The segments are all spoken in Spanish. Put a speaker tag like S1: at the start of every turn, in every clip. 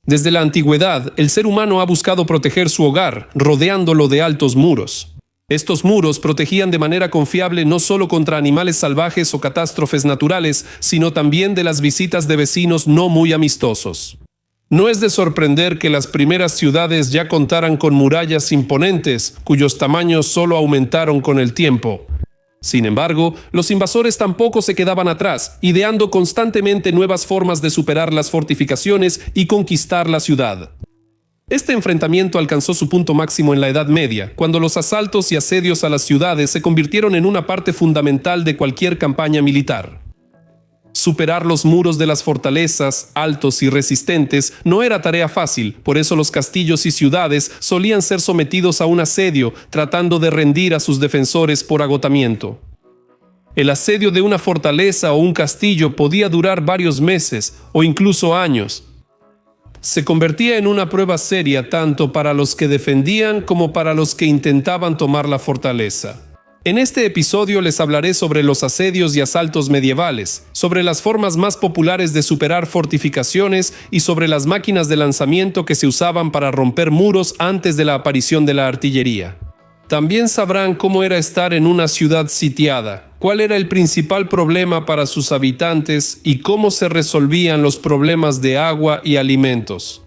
S1: Desde la antigüedad, el ser humano ha buscado proteger su hogar, rodeándolo de altos muros. Estos muros protegían de manera confiable no solo contra animales salvajes o catástrofes naturales, sino también de las visitas de vecinos no muy amistosos. No es de sorprender que las primeras ciudades ya contaran con murallas imponentes, cuyos tamaños solo aumentaron con el tiempo. Sin embargo, los invasores tampoco se quedaban atrás, ideando constantemente nuevas formas de superar las fortificaciones y conquistar la ciudad. Este enfrentamiento alcanzó su punto máximo en la Edad Media, cuando los asaltos y asedios a las ciudades se convirtieron en una parte fundamental de cualquier campaña militar. Superar los muros de las fortalezas, altos y resistentes, no era tarea fácil, por eso los castillos y ciudades solían ser sometidos a un asedio, tratando de rendir a sus defensores por agotamiento. El asedio de una fortaleza o un castillo podía durar varios meses o incluso años. Se convertía en una prueba seria tanto para los que defendían como para los que intentaban tomar la fortaleza. En este episodio les hablaré sobre los asedios y asaltos medievales, sobre las formas más populares de superar fortificaciones y sobre las máquinas de lanzamiento que se usaban para romper muros antes de la aparición de la artillería. También sabrán cómo era estar en una ciudad sitiada, cuál era el principal problema para sus habitantes y cómo se resolvían los problemas de agua y alimentos.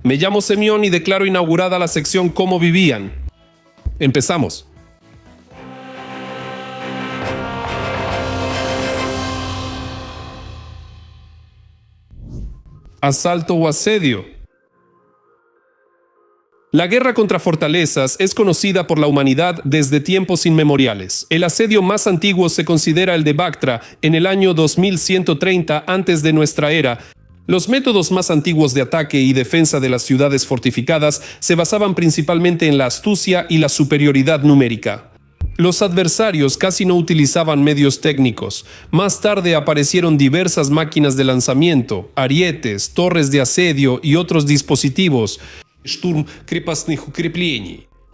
S1: Me llamo Semión y declaro inaugurada la sección Cómo vivían. Empezamos. Asalto o asedio. La guerra contra fortalezas es conocida por la humanidad desde tiempos inmemoriales. El asedio más antiguo se considera el de Bactra en el año 2130 antes de nuestra era. Los métodos más antiguos de ataque y defensa de las ciudades fortificadas se basaban principalmente en la astucia y la superioridad numérica. Los adversarios casi no utilizaban medios técnicos. Más tarde aparecieron diversas máquinas de lanzamiento, arietes, torres de asedio y otros dispositivos.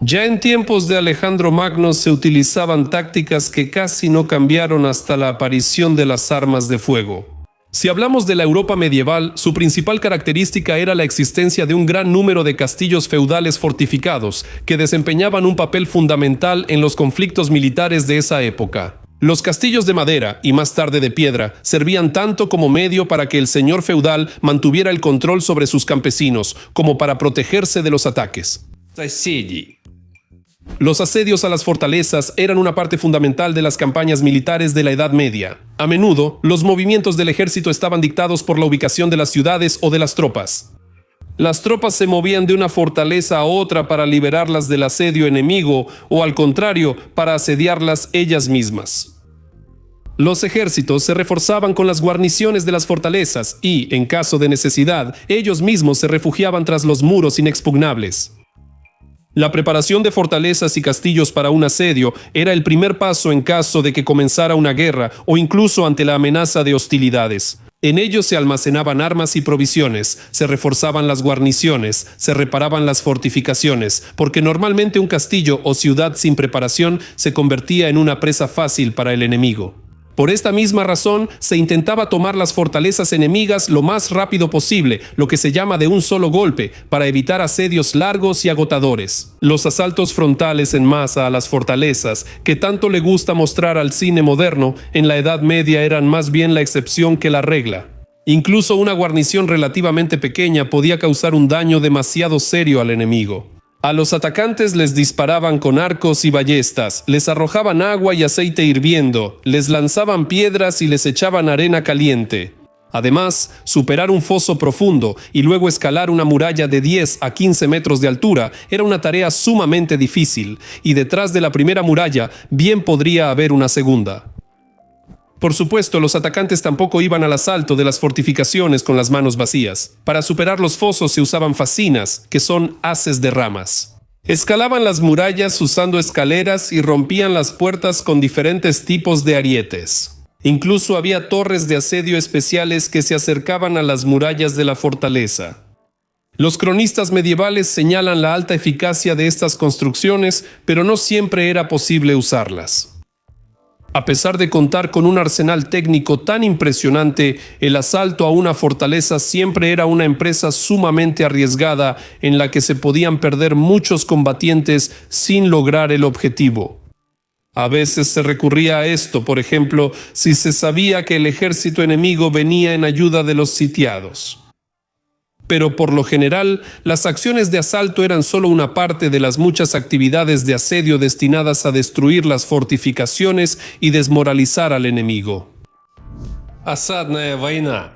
S1: Ya en tiempos de Alejandro Magno se utilizaban tácticas que casi no cambiaron hasta la aparición de las armas de fuego. Si hablamos de la Europa medieval, su principal característica era la existencia de un gran número de castillos feudales fortificados, que desempeñaban un papel fundamental en los conflictos militares de esa época. Los castillos de madera, y más tarde de piedra, servían tanto como medio para que el señor feudal mantuviera el control sobre sus campesinos, como para protegerse de los ataques. Los asedios a las fortalezas eran una parte fundamental de las campañas militares de la Edad Media. A menudo, los movimientos del ejército estaban dictados por la ubicación de las ciudades o de las tropas. Las tropas se movían de una fortaleza a otra para liberarlas del asedio enemigo o, al contrario, para asediarlas ellas mismas. Los ejércitos se reforzaban con las guarniciones de las fortalezas y, en caso de necesidad, ellos mismos se refugiaban tras los muros inexpugnables. La preparación de fortalezas y castillos para un asedio era el primer paso en caso de que comenzara una guerra o incluso ante la amenaza de hostilidades. En ellos se almacenaban armas y provisiones, se reforzaban las guarniciones, se reparaban las fortificaciones, porque normalmente un castillo o ciudad sin preparación se convertía en una presa fácil para el enemigo. Por esta misma razón, se intentaba tomar las fortalezas enemigas lo más rápido posible, lo que se llama de un solo golpe, para evitar asedios largos y agotadores. Los asaltos frontales en masa a las fortalezas, que tanto le gusta mostrar al cine moderno, en la Edad Media eran más bien la excepción que la regla. Incluso una guarnición relativamente pequeña podía causar un daño demasiado serio al enemigo. A los atacantes les disparaban con arcos y ballestas, les arrojaban agua y aceite hirviendo, les lanzaban piedras y les echaban arena caliente. Además, superar un foso profundo y luego escalar una muralla de 10 a 15 metros de altura era una tarea sumamente difícil, y detrás de la primera muralla bien podría haber una segunda. Por supuesto, los atacantes tampoco iban al asalto de las fortificaciones con las manos vacías. Para superar los fosos se usaban fascinas, que son haces de ramas. Escalaban las murallas usando escaleras y rompían las puertas con diferentes tipos de arietes. Incluso había torres de asedio especiales que se acercaban a las murallas de la fortaleza. Los cronistas medievales señalan la alta eficacia de estas construcciones, pero no siempre era posible usarlas. A pesar de contar con un arsenal técnico tan impresionante, el asalto a una fortaleza siempre era una empresa sumamente arriesgada en la que se podían perder muchos combatientes sin lograr el objetivo. A veces se recurría a esto, por ejemplo, si se sabía que el ejército enemigo venía en ayuda de los sitiados. Pero por lo general, las acciones de asalto eran solo una parte de las muchas actividades de asedio destinadas a destruir las fortificaciones y desmoralizar al enemigo.
S2: Осадная война.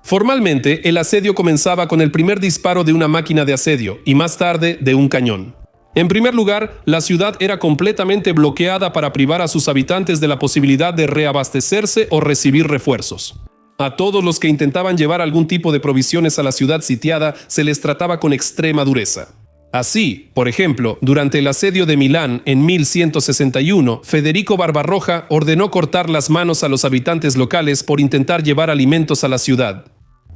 S1: Formalmente, el asedio comenzaba con el primer disparo de una máquina de asedio y más tarde de un cañón. En primer lugar, la ciudad era completamente bloqueada para privar a sus habitantes de la posibilidad de reabastecerse o recibir refuerzos. A todos los que intentaban llevar algún tipo de provisiones a la ciudad sitiada se les trataba con extrema dureza. Así, por ejemplo, durante el asedio de Milán en 1161, Federico Barbarroja ordenó cortar las manos a los habitantes locales por intentar llevar alimentos a la ciudad.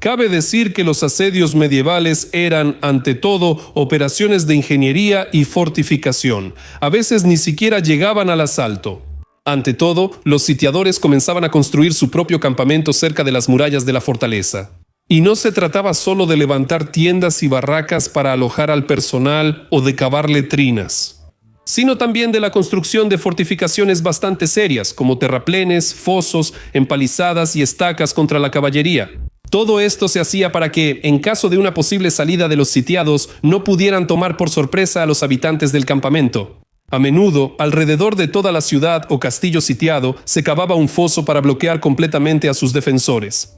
S1: Cabe decir que los asedios medievales eran, ante todo, operaciones de ingeniería y fortificación. A veces ni siquiera llegaban al asalto. Ante todo, los sitiadores comenzaban a construir su propio campamento cerca de las murallas de la fortaleza. Y no se trataba solo de levantar tiendas y barracas para alojar al personal o de cavar letrinas, sino también de la construcción de fortificaciones bastante serias, como terraplenes, fosos, empalizadas y estacas contra la caballería. Todo esto se hacía para que, en caso de una posible salida de los sitiados, no pudieran tomar por sorpresa a los habitantes del campamento. A menudo, alrededor de toda la ciudad o castillo sitiado, se cavaba un foso para bloquear completamente a sus defensores.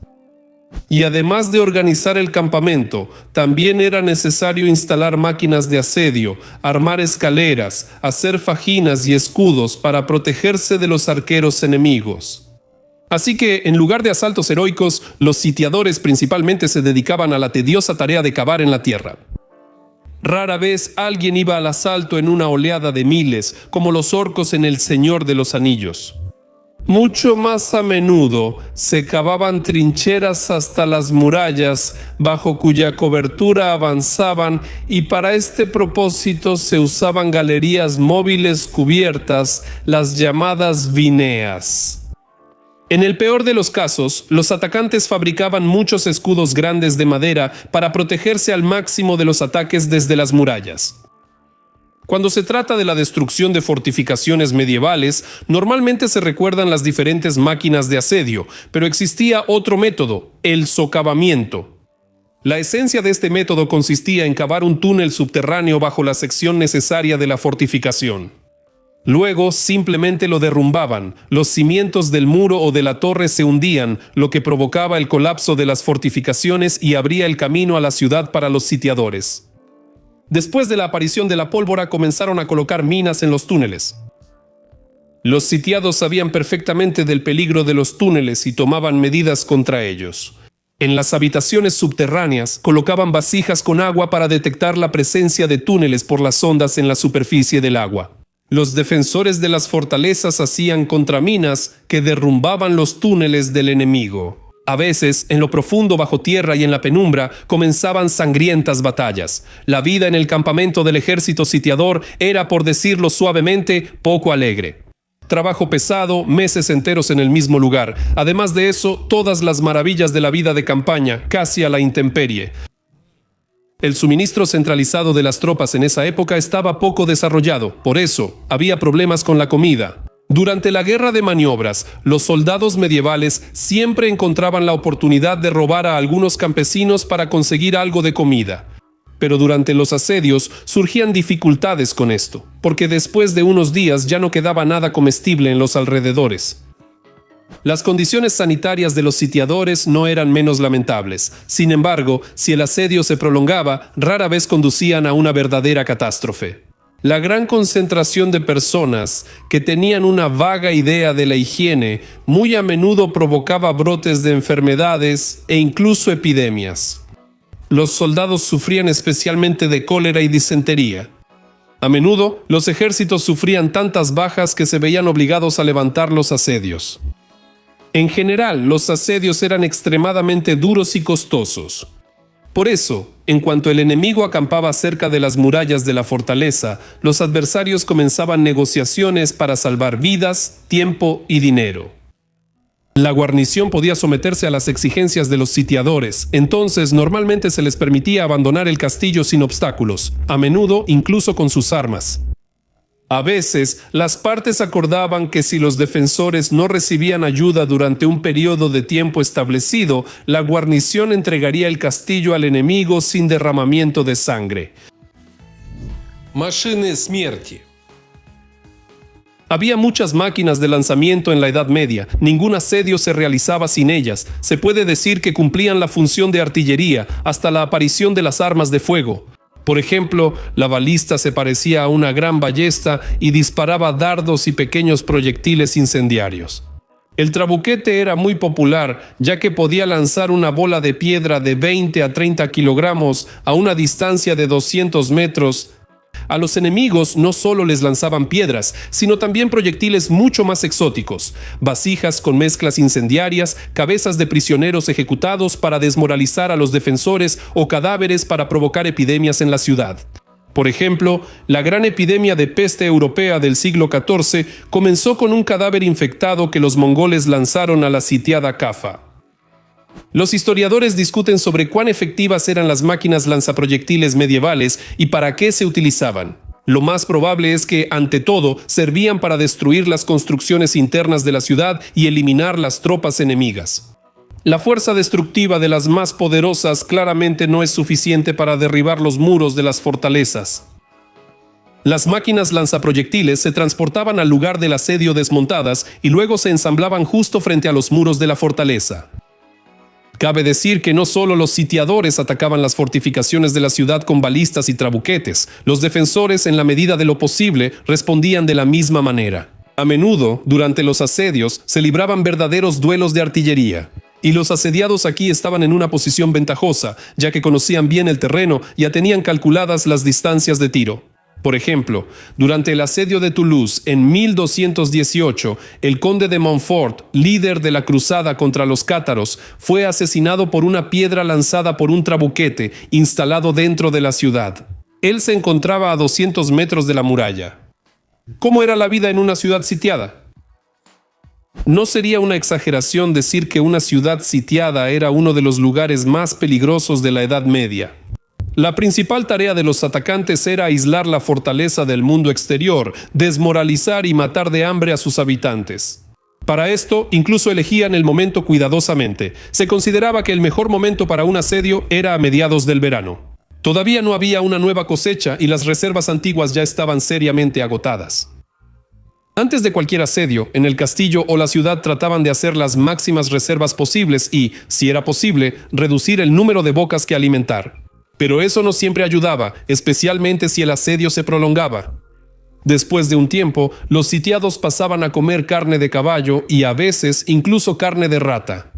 S1: Y además de organizar el campamento, también era necesario instalar máquinas de asedio, armar escaleras, hacer fajinas y escudos para protegerse de los arqueros enemigos. Así que, en lugar de asaltos heroicos, los sitiadores principalmente se dedicaban a la tediosa tarea de cavar en la tierra. Rara vez alguien iba al asalto en una oleada de miles, como los orcos en El Señor de los Anillos. Mucho más a menudo se cavaban trincheras hasta las murallas, bajo cuya cobertura avanzaban, y para este propósito se usaban galerías móviles cubiertas, las llamadas vineas. En el peor de los casos, los atacantes fabricaban muchos escudos grandes de madera para protegerse al máximo de los ataques desde las murallas. Cuando se trata de la destrucción de fortificaciones medievales, normalmente se recuerdan las diferentes máquinas de asedio, pero existía otro método, el socavamiento. La esencia de este método consistía en cavar un túnel subterráneo bajo la sección necesaria de la fortificación. Luego simplemente lo derrumbaban, los cimientos del muro o de la torre se hundían, lo que provocaba el colapso de las fortificaciones y abría el camino a la ciudad para los sitiadores. Después de la aparición de la pólvora comenzaron a colocar minas en los túneles. Los sitiados sabían perfectamente del peligro de los túneles y tomaban medidas contra ellos. En las habitaciones subterráneas colocaban vasijas con agua para detectar la presencia de túneles por las ondas en la superficie del agua. Los defensores de las fortalezas hacían contraminas que derrumbaban los túneles del enemigo. A veces, en lo profundo bajo tierra y en la penumbra, comenzaban sangrientas batallas. La vida en el campamento del ejército sitiador era, por decirlo suavemente, poco alegre. Trabajo pesado, meses enteros en el mismo lugar. Además de eso, todas las maravillas de la vida de campaña, casi a la intemperie. El suministro centralizado de las tropas en esa época estaba poco desarrollado, por eso había problemas con la comida. Durante la guerra de maniobras, los soldados medievales siempre encontraban la oportunidad de robar a algunos campesinos para conseguir algo de comida. Pero durante los asedios surgían dificultades con esto, porque después de unos días ya no quedaba nada comestible en los alrededores. Las condiciones sanitarias de los sitiadores no eran menos lamentables. Sin embargo, si el asedio se prolongaba, rara vez conducían a una verdadera catástrofe. La gran concentración de personas que tenían una vaga idea de la higiene muy a menudo provocaba brotes de enfermedades e incluso epidemias. Los soldados sufrían especialmente de cólera y disentería. A menudo, los ejércitos sufrían tantas bajas que se veían obligados a levantar los asedios. En general, los asedios eran extremadamente duros y costosos. Por eso, En cuanto el enemigo acampaba cerca de las murallas de la fortaleza, los adversarios comenzaban negociaciones para salvar vidas, tiempo y dinero. La guarnición podía someterse a las exigencias de los sitiadores, entonces normalmente se les permitía abandonar el castillo sin obstáculos, a menudo incluso con sus armas. A veces, las partes acordaban que si los defensores no recibían ayuda durante un periodo de tiempo establecido, la guarnición entregaría el castillo al enemigo sin derramamiento de sangre.
S2: Машины смерти.
S1: Había muchas máquinas de lanzamiento en la Edad Media. Ningún asedio se realizaba sin ellas. Se puede decir que cumplían la función de artillería hasta la aparición de las armas de fuego. Por ejemplo, la balista se parecía a una gran ballesta y disparaba dardos y pequeños proyectiles incendiarios. El trabuquete era muy popular, ya que podía lanzar una bola de piedra de 20 a 30 kilogramos a una distancia de 200 metros. A los enemigos no solo les lanzaban piedras, sino también proyectiles mucho más exóticos, vasijas con mezclas incendiarias, cabezas de prisioneros ejecutados para desmoralizar a los defensores o cadáveres para provocar epidemias en la ciudad. Por ejemplo, la gran epidemia de peste europea del siglo XIV comenzó con un cadáver infectado que los mongoles lanzaron a la sitiada Kaffa. Los historiadores discuten sobre cuán efectivas eran las máquinas lanzaproyectiles medievales y para qué se utilizaban. Lo más probable es que, ante todo, servían para destruir las construcciones internas de la ciudad y eliminar las tropas enemigas. La fuerza destructiva de las más poderosas claramente no es suficiente para derribar los muros de las fortalezas. Las máquinas lanzaproyectiles se transportaban al lugar del asedio desmontadas y luego se ensamblaban justo frente a los muros de la fortaleza. Cabe decir que no solo los sitiadores atacaban las fortificaciones de la ciudad con balistas y trabuquetes, los defensores, en la medida de lo posible, respondían de la misma manera. A menudo, durante los asedios, se libraban verdaderos duelos de artillería. Y los asediados aquí estaban en una posición ventajosa, ya que conocían bien el terreno y ya tenían calculadas las distancias de tiro. Por ejemplo, durante el asedio de Toulouse en 1218, el conde de Montfort, líder de la cruzada contra los cátaros, fue asesinado por una piedra lanzada por un trabuquete instalado dentro de la ciudad. Él se encontraba a 200 metros de la muralla. ¿Cómo era la vida en una ciudad sitiada? No sería una exageración decir que una ciudad sitiada era uno de los lugares más peligrosos de la Edad Media. La principal tarea de los atacantes era aislar la fortaleza del mundo exterior, desmoralizar y matar de hambre a sus habitantes. Para esto, incluso elegían el momento cuidadosamente. Se consideraba que el mejor momento para un asedio era a mediados del verano. Todavía no había una nueva cosecha y las reservas antiguas ya estaban seriamente agotadas. Antes de cualquier asedio, en el castillo o la ciudad trataban de hacer las máximas reservas posibles y, si era posible, reducir el número de bocas que alimentar. Pero eso no siempre ayudaba, especialmente si el asedio se prolongaba. Después de un tiempo, los sitiados pasaban a comer carne de caballo y a veces incluso carne de rata.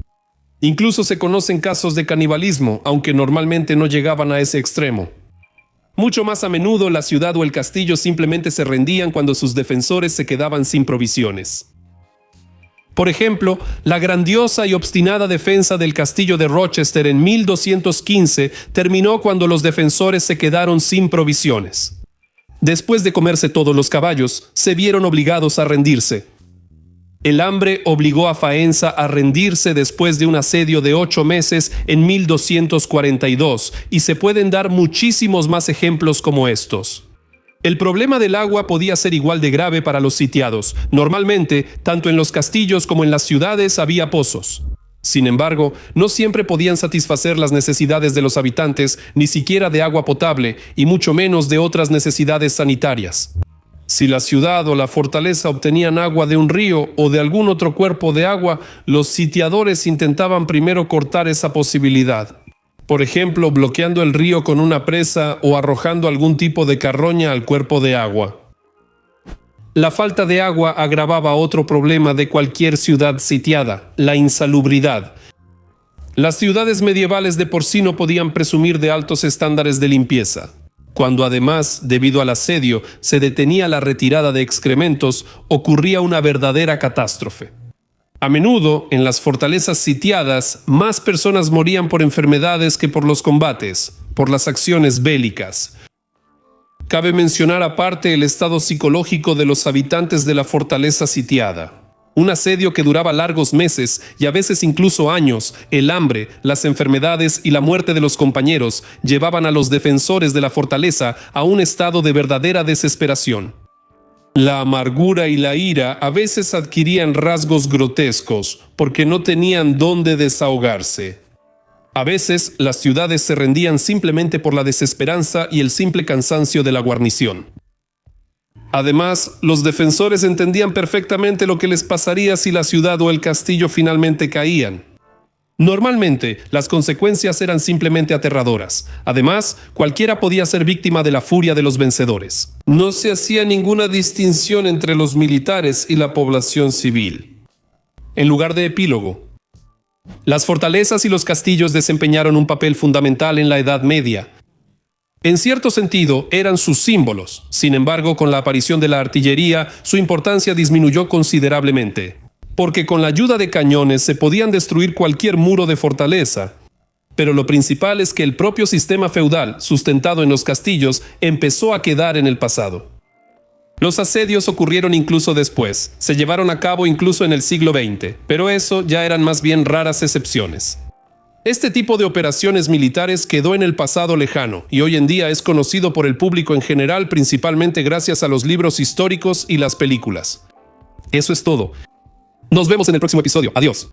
S1: Incluso se conocen casos de canibalismo, aunque normalmente no llegaban a ese extremo. Mucho más a menudo la ciudad o el castillo simplemente se rendían cuando sus defensores se quedaban sin provisiones. Por ejemplo, la grandiosa y obstinada defensa del castillo de Rochester en 1215 terminó cuando los defensores se quedaron sin provisiones. Después de comerse todos los caballos, se vieron obligados a rendirse. El hambre obligó a Faenza a rendirse después de un asedio de 8 meses en 1242, y se pueden dar muchísimos más ejemplos como estos. El problema del agua podía ser igual de grave para los sitiados. Normalmente, tanto en los castillos como en las ciudades había pozos. Sin embargo, no siempre podían satisfacer las necesidades de los habitantes, ni siquiera de agua potable, y mucho menos de otras necesidades sanitarias. Si la ciudad o la fortaleza obtenían agua de un río o de algún otro cuerpo de agua, los sitiadores intentaban primero cortar esa posibilidad. Por ejemplo, bloqueando el río con una presa o arrojando algún tipo de carroña al cuerpo de agua. La falta de agua agravaba otro problema de cualquier ciudad sitiada, la insalubridad. Las ciudades medievales de por sí no podían presumir de altos estándares de limpieza. Cuando además, debido al asedio, se detenía la retirada de excrementos, ocurría una verdadera catástrofe. A menudo, en las fortalezas sitiadas, más personas morían por enfermedades que por los combates. por las acciones bélicas. Cabe mencionar aparte el estado psicológico de los habitantes de la fortaleza sitiada. Un asedio que duraba largos meses y a veces incluso años, el hambre, las enfermedades y la muerte de los compañeros llevaban a los defensores de la fortaleza a un estado de verdadera desesperación. La amargura y la ira a veces adquirían rasgos grotescos porque no tenían dónde desahogarse. A veces las ciudades se rendían simplemente por la desesperanza y el simple cansancio de la guarnición. Además, los defensores entendían perfectamente lo que les pasaría si la ciudad o el castillo finalmente caían. Normalmente, las consecuencias eran simplemente aterradoras. Además, cualquiera podía ser víctima de la furia de los vencedores. No se hacía ninguna distinción entre los militares y la población civil. En lugar de epílogo, las fortalezas y los castillos desempeñaron un papel fundamental en la Edad Media. En cierto sentido, eran sus símbolos. Sin embargo, con la aparición de la artillería, su importancia disminuyó considerablemente. Porque con la ayuda de cañones se podían destruir cualquier muro de fortaleza. Pero lo principal es que el propio sistema feudal, sustentado en los castillos, empezó a quedar en el pasado. Los asedios ocurrieron incluso después. Se llevaron a cabo incluso en el siglo XX, pero eso ya eran más bien raras excepciones. Este tipo de operaciones militares quedó en el pasado lejano y hoy en día es conocido por el público en general principalmente gracias a los libros históricos y las películas. Eso es todo. Nos vemos en el próximo episodio. Adiós.